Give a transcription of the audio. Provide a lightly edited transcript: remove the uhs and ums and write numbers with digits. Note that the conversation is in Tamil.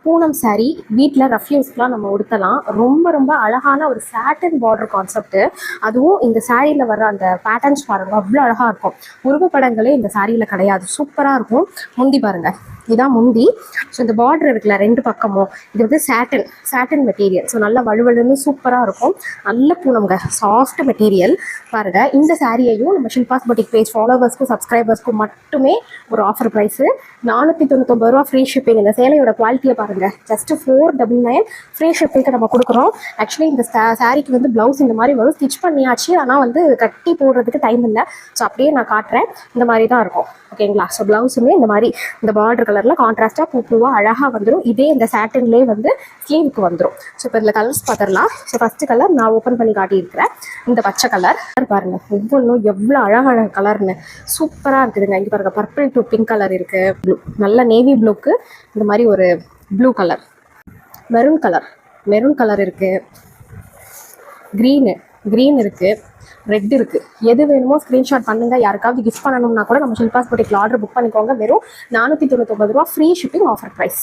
பூனம் சாரீ வீட்டில் ரஃப் யூஸ்க்குலாம் நம்ம உடுத்தலாம். ரொம்ப ரொம்ப அழகான ஒரு சாட்டன் பார்டர் கான்செப்ட். அதுவும் இந்த சாரியில் வர்ற அந்த பேட்டர்ன்ஸ் பாருங்க, அவ்வளோ அழகாக இருக்கும். உருவப்படங்களே இந்த சாரியில் கிடையாது, சூப்பராக இருக்கும். முந்தி பாருங்க, இதான் முந்தி. ஸோ இந்த பார்டர் இருக்குல்ல ரெண்டு பக்கமும், இது வந்து சாட்டன் மெட்டீரியல். ஸோ நல்லா வலுவலுன்னு சூப்பராக இருக்கும். நல்ல பூனம்ங்க, சாஃப்ட் மெட்டீரியல் பாருங்க. இந்த சாரியையும் நம்ம ஷில்பாஸ் பொட்டிக் பேஜ் ஃபாலோவர்ஸ்க்கும் சப்ஸ்கிரைபர்ஸ்க்கும் மட்டுமே ஒரு ஆஃபர் ப்ரைஸு 499 ரூபா ஃப்ரீ ஷிப்பிங். இந்த சேலையோட குவாலிட்டியை பாருங்க, ஜஸ்ட் 499 ஃப்ரீ ஷிப்பிங்க்கு நம்ம கொடுக்குறோம். ஆக்சுவலி இந்த சாரிக்கு வந்து ப்ளவுஸ் இந்த மாதிரி வரும், ஸ்டிச் பண்ணியாச்சு. ஆனால் வந்து கட்டி போடுறதுக்கு டைம் இல்லை. ஸோ அப்படியே நான் காட்டுறேன். இந்த மாதிரி தான் இருக்கும், ஓகேங்களா? ஸோ ப்ளவுஸுமே இந்த மாதிரி இந்த பார்டர் கலரில் கான்ட்ராஸ்ட்டாக பூவாக அழகாக வந்துடும். இதே இந்த சாட்டின்லேயே வந்து ஸ்லீவுக்கு வந்துடும். ஸோ இப்போ இதில் கலர்ஸ் பார்த்துடலாம். ஸோ ஃபஸ்ட்டு கலர் நான் ஓப்பன் பண்ணி காட்டியிருக்கிறேன், இந்த பச்சை கலர் பாருங்க. ஒவ்வொன்றும் எவ்வளோ அழகான கலர்னு சூப்பராக இருக்குதுங்க. இங்கே பாருங்க, பர்பிள் டு பிங்க் கலர் இருக்குது, ப்ளூ, நல்ல நேவி ப்ளூக்கு இந்த மாதிரி ஒரு ப்ளூ கலர், மெரூன் கலர் இருக்குது, க்ரீன் இருக்குது, ரெட் இருக்குது. எது வேணுமோ ஸ்க்ரீன்ஷாட் பண்ணுங்கள். யாருக்காவது கிஃப்ட் பண்ணணும்னா கூட நம்ம ஷில்பாஸ் பொட்டிக்ல ஆர்டர் புக் பண்ணிக்கோங்க. வெறும் 499 ரூபா ஃப்ரீ ஷிப்பிங் ஆஃபர் ப்ரைஸ்.